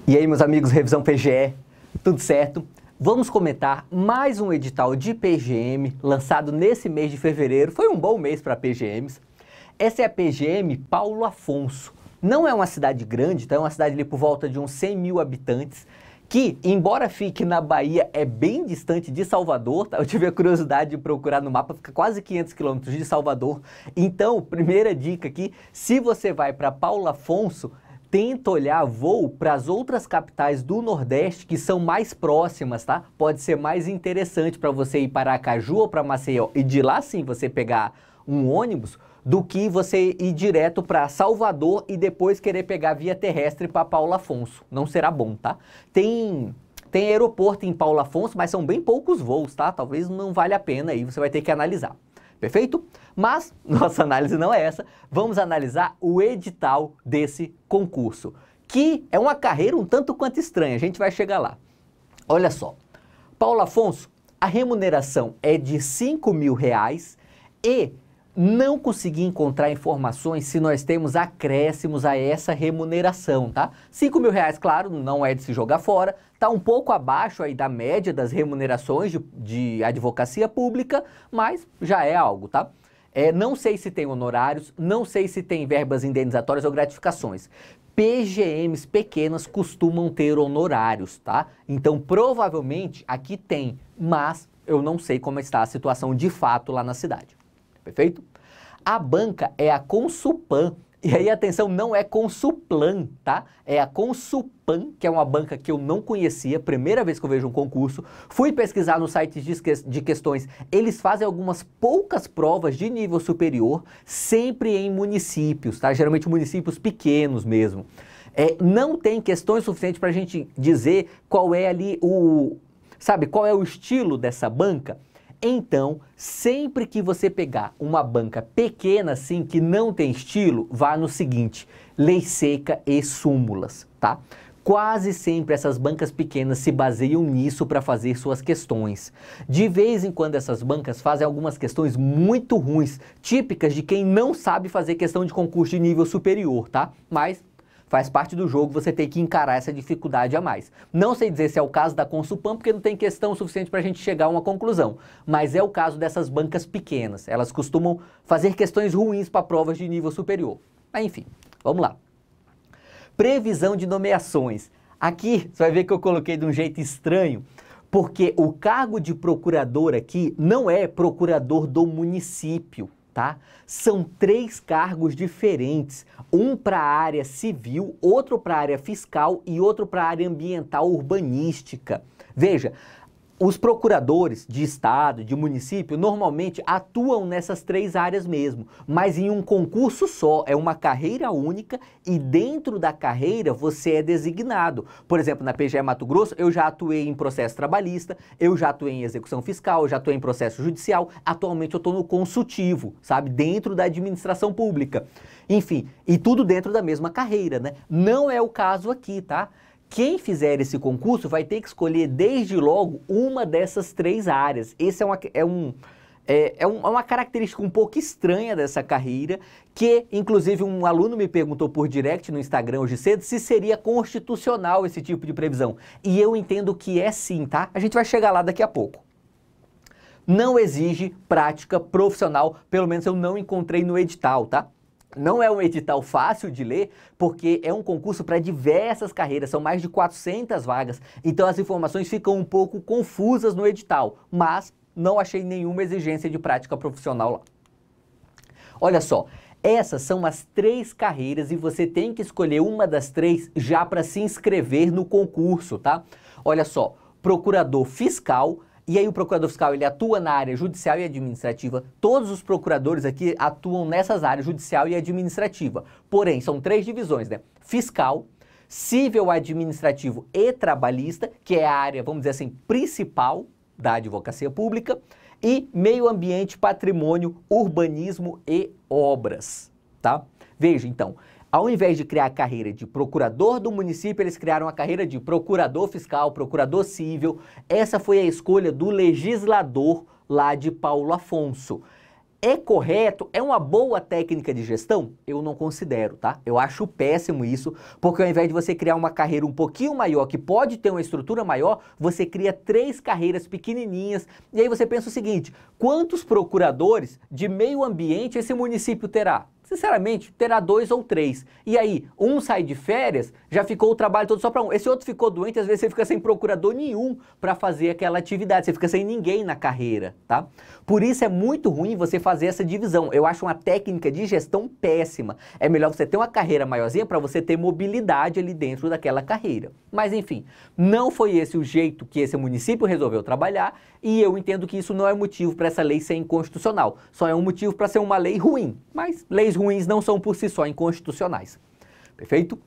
E aí, meus amigos, Revisão PGE, tudo certo? Vamos comentar mais um edital de PGM lançado nesse mês de fevereiro. Foi um bom mês para PGMs. Essa é a PGM Paulo Afonso. Não é uma cidade grande, tá? É uma cidade ali por volta de uns 100 mil habitantes, que, embora fique na Bahia, é bem distante de Salvador, tá? Eu tive a curiosidade de procurar no mapa, fica quase 500 quilômetros de Salvador. Então, primeira dica aqui, se você vai para Paulo Afonso, tenta olhar voo para as outras capitais do Nordeste que são mais próximas, tá? Pode ser mais interessante para você ir para Aracaju ou para Maceió e de lá sim você pegar um ônibus, do que você ir direto para Salvador e depois querer pegar via terrestre para Paulo Afonso. Não será bom, tá? Tem aeroporto em Paulo Afonso, mas são bem poucos voos, tá? Talvez não valha a pena aí, você vai ter que analisar. Perfeito? Mas nossa análise não é essa. Vamos analisar o edital desse concurso, que é uma carreira um tanto quanto estranha. A gente vai chegar lá. Olha só. Paulo Afonso, a remuneração é de R$5.000 e não consegui encontrar informações se nós temos acréscimos a essa remuneração, tá? R$5.000, claro, não é de se jogar fora, tá um pouco abaixo aí da média das remunerações de advocacia pública, mas já é algo, tá? Não sei se tem honorários, não sei se tem verbas indenizatórias ou gratificações. PGMs pequenas costumam ter honorários, tá? Então, provavelmente, aqui tem, mas eu não sei como está a situação de fato lá na cidade. Perfeito? A banca é a Consulpan. E aí, atenção, não é Consulplan, tá? É a Consulpan, que é uma banca que eu não conhecia, primeira vez que eu vejo um concurso. Fui pesquisar no site de questões, eles fazem algumas poucas provas de nível superior, sempre em municípios, tá? Geralmente municípios pequenos mesmo. Não tem questões suficientes para a gente dizer qual é ali qual é o estilo dessa banca. Então, sempre que você pegar uma banca pequena assim, que não tem estilo, vá no seguinte: lei seca e súmulas, tá? Quase sempre essas bancas pequenas se baseiam nisso para fazer suas questões. De vez em quando essas bancas fazem algumas questões muito ruins, típicas de quem não sabe fazer questão de concurso de nível superior, tá? Mas faz parte do jogo você ter que encarar essa dificuldade a mais. Não sei dizer se é o caso da Consulpan, porque não tem questão suficiente para a gente chegar a uma conclusão. Mas é o caso dessas bancas pequenas. Elas costumam fazer questões ruins para provas de nível superior. Mas enfim, vamos lá. Previsão de nomeações. Aqui você vai ver que eu coloquei de um jeito estranho, porque o cargo de procurador aqui não é procurador do município, tá? São 3 cargos diferentes, um para a área civil, outro para a área fiscal e outro para a área ambiental urbanística. Veja, os procuradores de estado, de município, normalmente atuam nessas 3 áreas mesmo, mas em um concurso só, é uma carreira única e dentro da carreira você é designado. Por exemplo, na PGE Mato Grosso, eu já atuei em processo trabalhista, eu já atuei em execução fiscal, eu já atuei em processo judicial, atualmente eu estou no consultivo, sabe, dentro da administração pública. Enfim, e tudo dentro da mesma carreira, né? Não é o caso aqui, tá? Quem fizer esse concurso vai ter que escolher desde logo uma dessas 3 áreas. Esse é uma característica um pouco estranha dessa carreira, que inclusive um aluno me perguntou por direct no Instagram hoje cedo se seria constitucional esse tipo de previsão. E eu entendo que é sim, tá? A gente vai chegar lá daqui a pouco. Não exige prática profissional, pelo menos eu não encontrei no edital, tá? Não é um edital fácil de ler, porque é um concurso para diversas carreiras, são mais de 400 vagas, então as informações ficam um pouco confusas no edital, mas não achei nenhuma exigência de prática profissional lá. Olha só, essas são as 3 carreiras e você tem que escolher uma das 3 já para se inscrever no concurso, tá? Olha só, procurador fiscal. E aí o procurador fiscal, ele atua na área judicial e administrativa. Todos os procuradores aqui atuam nessas áreas, judicial e administrativa. Porém, são 3 divisões, né? Fiscal, civil administrativo e trabalhista, que é a área, vamos dizer assim, principal da advocacia pública, e meio ambiente, patrimônio, urbanismo e obras, tá? Veja, então, ao invés de criar a carreira de procurador do município, eles criaram a carreira de procurador fiscal, procurador civil. Essa foi a escolha do legislador lá de Paulo Afonso. É correto? É uma boa técnica de gestão? Eu não considero, tá? Eu acho péssimo isso, porque ao invés de você criar uma carreira um pouquinho maior, que pode ter uma estrutura maior, você cria 3 carreiras pequenininhas. E aí você pensa o seguinte, quantos procuradores de meio ambiente esse município terá? Sinceramente, terá 2 ou 3. E aí, um sai de férias, já ficou o trabalho todo só para um. Esse outro ficou doente, às vezes você fica sem procurador nenhum para fazer aquela atividade. Você fica sem ninguém na carreira, tá? Por isso é muito ruim você fazer essa divisão. Eu acho uma técnica de gestão péssima. É melhor você ter uma carreira maiorzinha para você ter mobilidade ali dentro daquela carreira. Mas enfim, não foi esse o jeito que esse município resolveu trabalhar e eu entendo que isso não é motivo para essa lei ser inconstitucional. Só é um motivo para ser uma lei ruim. Mas leis ruins não são por si só inconstitucionais. Perfeito?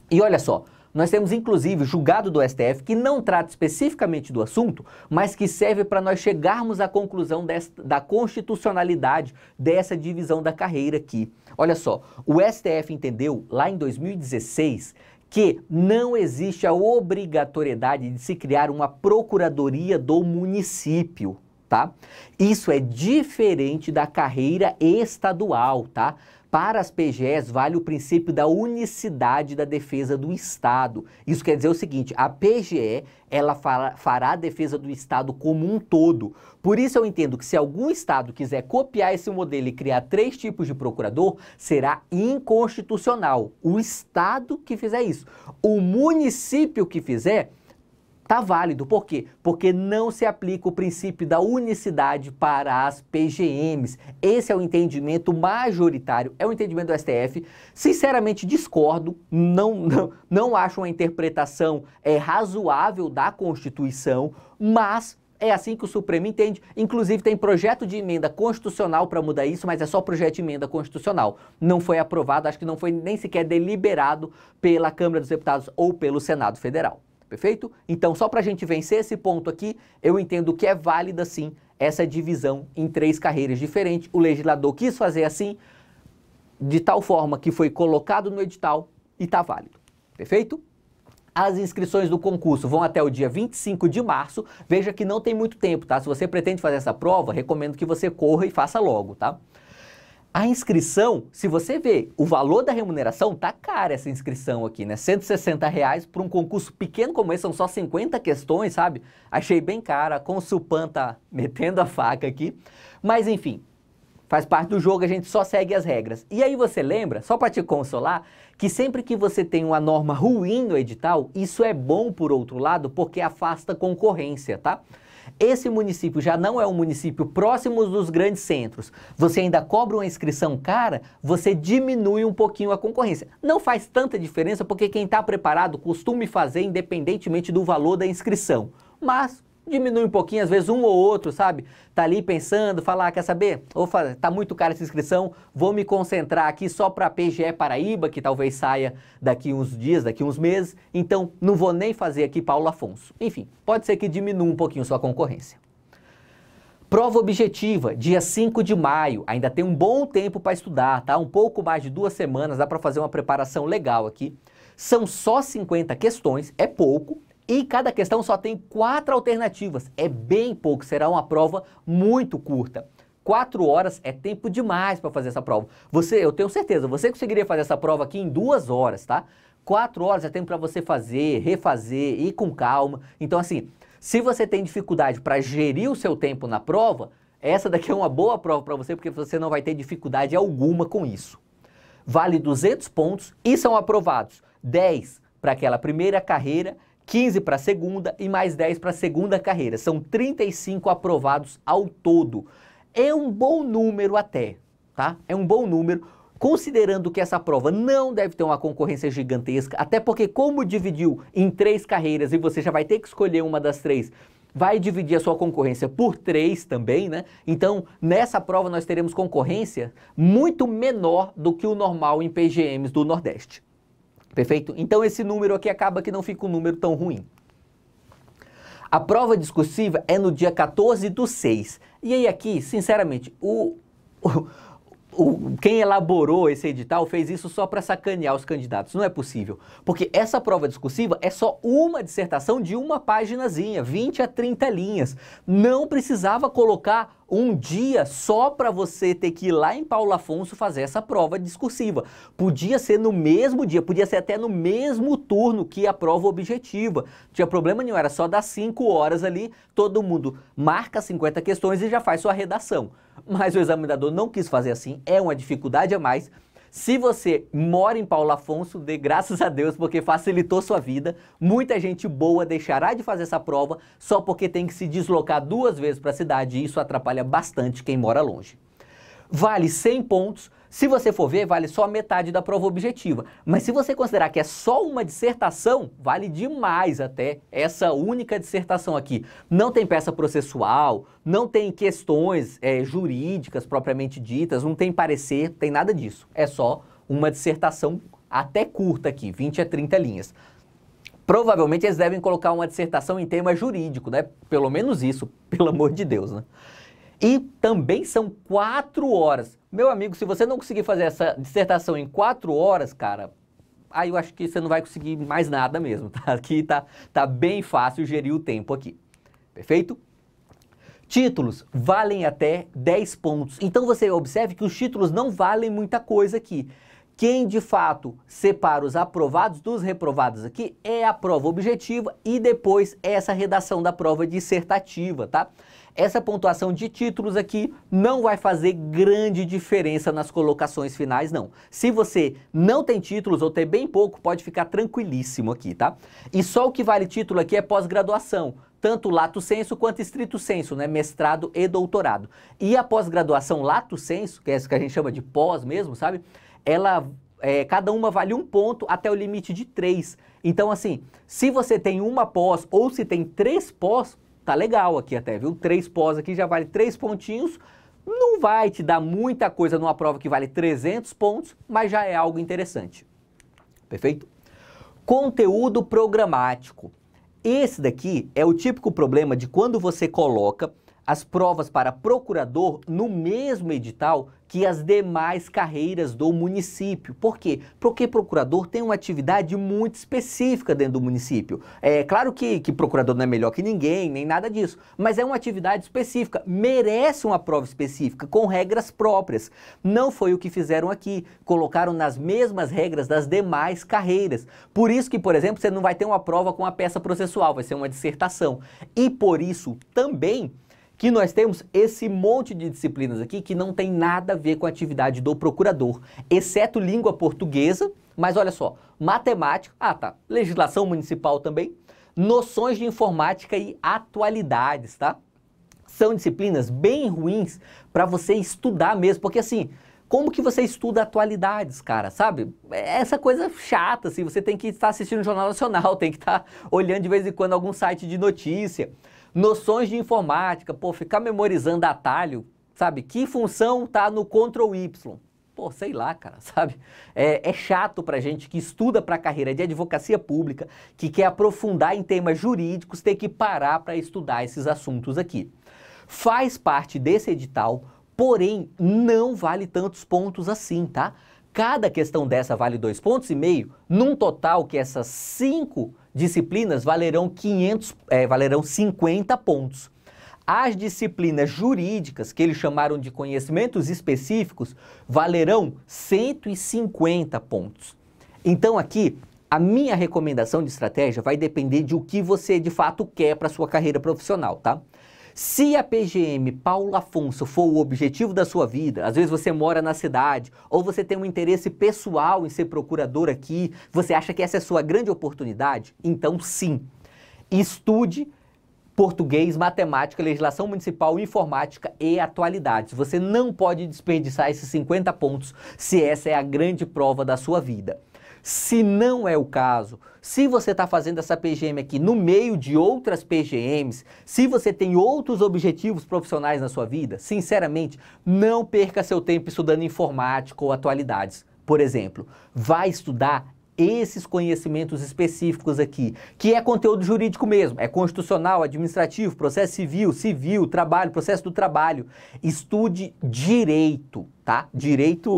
E olha só, nós temos inclusive julgado do STF que não trata especificamente do assunto, mas que serve para nós chegarmos à conclusão da constitucionalidade dessa divisão da carreira aqui. Olha só, o STF entendeu lá em 2016 que não existe a obrigatoriedade de se criar uma procuradoria do município, tá? Isso é diferente da carreira estadual, tá? Para as PGEs vale o princípio da unicidade da defesa do Estado. Isso quer dizer o seguinte, a PGE, ela fará a defesa do Estado como um todo. Por isso eu entendo que se algum Estado quiser copiar esse modelo e criar 3 tipos de procurador, será inconstitucional. O Estado que fizer isso. O município que fizer, tá válido. Por quê? Porque não se aplica o princípio da unicidade para as PGMs. Esse é o entendimento majoritário, é o entendimento do STF. Sinceramente discordo, não acho uma interpretação razoável da Constituição, mas é assim que o Supremo entende. Inclusive tem projeto de emenda constitucional para mudar isso, mas é só projeto de emenda constitucional. Não foi aprovado, acho que não foi nem sequer deliberado pela Câmara dos Deputados ou pelo Senado Federal. Perfeito? Então, só para a gente vencer esse ponto aqui, eu entendo que é válida sim essa divisão em 3 carreiras diferentes. O legislador quis fazer assim, de tal forma que foi colocado no edital e está válido. Perfeito? As inscrições do concurso vão até o dia 25 de março. Veja que não tem muito tempo, tá? Se você pretende fazer essa prova, recomendo que você corra e faça logo, tá? A inscrição, se você ver o valor da remuneração, tá cara essa inscrição aqui, né? R$160 para um concurso pequeno como esse, são só 50 questões, sabe? Achei bem cara, a Consulpan tá metendo a faca aqui. Mas enfim, faz parte do jogo, a gente só segue as regras. E aí você lembra, só para te consolar, que sempre que você tem uma norma ruim no edital, isso é bom por outro lado, porque afasta concorrência, tá? Esse município já não é um município próximo dos grandes centros. Você ainda cobra uma inscrição cara, você diminui um pouquinho a concorrência. Não faz tanta diferença porque quem está preparado costuma fazer independentemente do valor da inscrição. Mas diminui um pouquinho, às vezes um ou outro, sabe? Tá ali pensando, falar, quer saber? Tá muito cara essa inscrição, vou me concentrar aqui só para a PGE Paraíba, que talvez saia daqui uns dias, daqui uns meses, então não vou nem fazer aqui Paulo Afonso. Enfim, pode ser que diminua um pouquinho sua concorrência. Prova objetiva, dia 5 de maio, ainda tem um bom tempo para estudar, tá? Um pouco mais de 2 semanas, dá para fazer uma preparação legal aqui. São só 50 questões, é pouco. E cada questão só tem 4 alternativas, é bem pouco, será uma prova muito curta. 4 horas é tempo demais para fazer essa prova. Eu tenho certeza, você conseguiria fazer essa prova aqui em 2 horas, tá? 4 horas é tempo para você fazer, refazer, ir com calma. Então assim, se você tem dificuldade para gerir o seu tempo na prova, essa daqui é uma boa prova para você, porque você não vai ter dificuldade alguma com isso. Vale 200 pontos e são aprovados 10 para aquela primeira carreira, 15 para a segunda e mais 10 para a segunda carreira. São 35 aprovados ao todo. É um bom número até, tá? É um bom número, considerando que essa prova não deve ter uma concorrência gigantesca, até porque como dividiu em 3 carreiras e você já vai ter que escolher uma das 3, vai dividir a sua concorrência por 3 também, né? Então, nessa prova nós teremos concorrência muito menor do que o normal em PGMs do Nordeste. Perfeito? Então esse número aqui acaba que não fica um número tão ruim. A prova discursiva é no dia 14/6. E aí aqui, sinceramente, quem elaborou esse edital fez isso só para sacanear os candidatos. Não é possível. Porque essa prova discursiva é só uma dissertação de uma paginazinha, 20 a 30 linhas. Não precisava colocar um dia só para você ter que ir lá em Paulo Afonso fazer essa prova discursiva. Podia ser no mesmo dia, podia ser até no mesmo turno que a prova objetiva. Não tinha problema nenhum, era só dar 5 horas ali, todo mundo marca 50 questões e já faz sua redação. Mas o examinador não quis fazer assim, é uma dificuldade a mais. Se você mora em Paulo Afonso, dê graças a Deus, porque facilitou sua vida. Muita gente boa deixará de fazer essa prova só porque tem que se deslocar 2 vezes para a cidade e isso atrapalha bastante quem mora longe. Vale 100 pontos. Se você for ver, vale só metade da prova objetiva. Mas se você considerar que é só uma dissertação, vale demais até essa única dissertação aqui. Não tem peça processual, não tem questões jurídicas propriamente ditas, não tem parecer, não tem nada disso. É só uma dissertação até curta aqui, 20 a 30 linhas. Provavelmente eles devem colocar uma dissertação em tema jurídico, né? Pelo menos isso, pelo amor de Deus, né? E também são 4 horas. Meu amigo, se você não conseguir fazer essa dissertação em 4 horas, cara, aí eu acho que você não vai conseguir mais nada mesmo, tá? Aqui tá bem fácil gerir o tempo aqui. Perfeito? Títulos valem até 10 pontos. Então você observe que os títulos não valem muita coisa aqui. Quem de fato separa os aprovados dos reprovados aqui é a prova objetiva e depois essa redação da prova dissertativa, tá? Essa pontuação de títulos aqui não vai fazer grande diferença nas colocações finais, não. Se você não tem títulos ou tem bem pouco, pode ficar tranquilíssimo aqui, tá? E só o que vale título aqui é pós-graduação, tanto lato sensu quanto estrito sensu, né? Mestrado e doutorado. E a pós-graduação lato sensu, que é essa que a gente chama de pós mesmo, sabe? Ela, cada uma vale 1 ponto até o limite de 3. Então, assim, se você tem uma pós ou se tem 3 pós, tá legal aqui até, viu? 3 pós aqui já vale 3 pontinhos. Não vai te dar muita coisa numa prova que vale 300 pontos, mas já é algo interessante. Perfeito? Conteúdo programático. Esse daqui é o típico problema de quando você coloca as provas para procurador no mesmo edital que as demais carreiras do município. Por quê? Porque procurador tem uma atividade muito específica dentro do município. É claro que procurador não é melhor que ninguém, nem nada disso, mas é uma atividade específica, merece uma prova específica, com regras próprias. Não foi o que fizeram aqui, colocaram nas mesmas regras das demais carreiras. Por isso que, por exemplo, você não vai ter uma prova com a peça processual, vai ser uma dissertação. E por isso também que nós temos esse monte de disciplinas aqui que não tem nada a ver com a atividade do procurador, exceto língua portuguesa, mas olha só, matemática, legislação municipal também, noções de informática e atualidades, tá? São disciplinas bem ruins para você estudar mesmo, porque assim, como que você estuda atualidades, cara, sabe? É essa coisa chata, assim, você tem que estar assistindo o Jornal Nacional, tem que estar olhando de vez em quando algum site de notícia. Noções de informática, pô, ficar memorizando atalho, sabe? Que função tá no Ctrl Y? Pô, sei lá, cara, sabe? É chato pra gente que estuda pra carreira de advocacia pública, que quer aprofundar em temas jurídicos, ter que parar para estudar esses assuntos aqui. Faz parte desse edital, porém não vale tantos pontos assim, tá? Cada questão dessa vale 2,5 pontos, num total que essas 5 disciplinas valerão 50 pontos. As disciplinas jurídicas, que eles chamaram de conhecimentos específicos, valerão 150 pontos. Então aqui, a minha recomendação de estratégia vai depender de o que você de fato quer para a sua carreira profissional, tá? Se a PGM Paulo Afonso for o objetivo da sua vida, às vezes você mora na cidade, ou você tem um interesse pessoal em ser procurador aqui, você acha que essa é a sua grande oportunidade? Então sim, estude português, matemática, legislação municipal, informática e atualidades. Você não pode desperdiçar esses 50 pontos se essa é a grande prova da sua vida. Se não é o caso, se você está fazendo essa PGM aqui no meio de outras PGMs, se você tem outros objetivos profissionais na sua vida, sinceramente, não perca seu tempo estudando informática ou atualidades. Por exemplo, vai estudar esses conhecimentos específicos aqui, que é conteúdo jurídico mesmo, é constitucional, administrativo, processo civil, trabalho, processo do trabalho. Estude direito, tá? Direito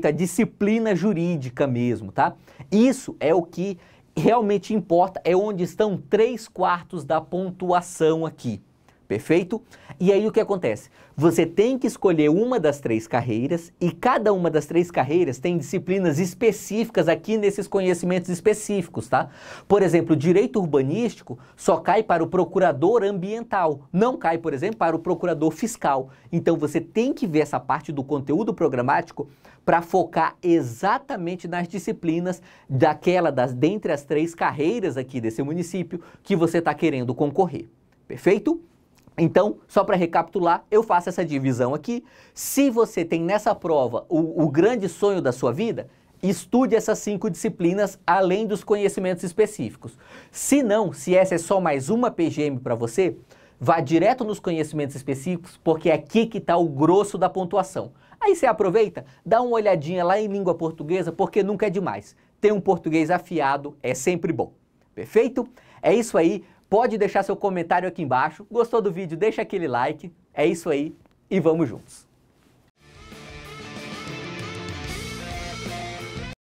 à disciplina jurídica mesmo, tá? Isso é o que realmente importa, é onde estão 3/4 da pontuação aqui. Perfeito? E aí o que acontece? Você tem que escolher uma das 3 carreiras e cada uma das 3 carreiras tem disciplinas específicas aqui nesses conhecimentos específicos, tá? Por exemplo, direito urbanístico só cai para o procurador ambiental, não cai, por exemplo, para o procurador fiscal. Então você tem que ver essa parte do conteúdo programático para focar exatamente nas disciplinas dentre as 3 carreiras aqui desse município que você está querendo concorrer. Perfeito? Então, só para recapitular, eu faço essa divisão aqui. Se você tem nessa prova o grande sonho da sua vida, estude essas 5 disciplinas além dos conhecimentos específicos. Se não, se essa é só mais uma PGM para você, vá direto nos conhecimentos específicos, porque é aqui que está o grosso da pontuação. Aí você aproveita, dá uma olhadinha lá em língua portuguesa, porque nunca é demais. Ter um português afiado é sempre bom. Perfeito? É isso aí. Pode deixar seu comentário aqui embaixo. Gostou do vídeo? Deixa aquele like. É isso aí e vamos juntos.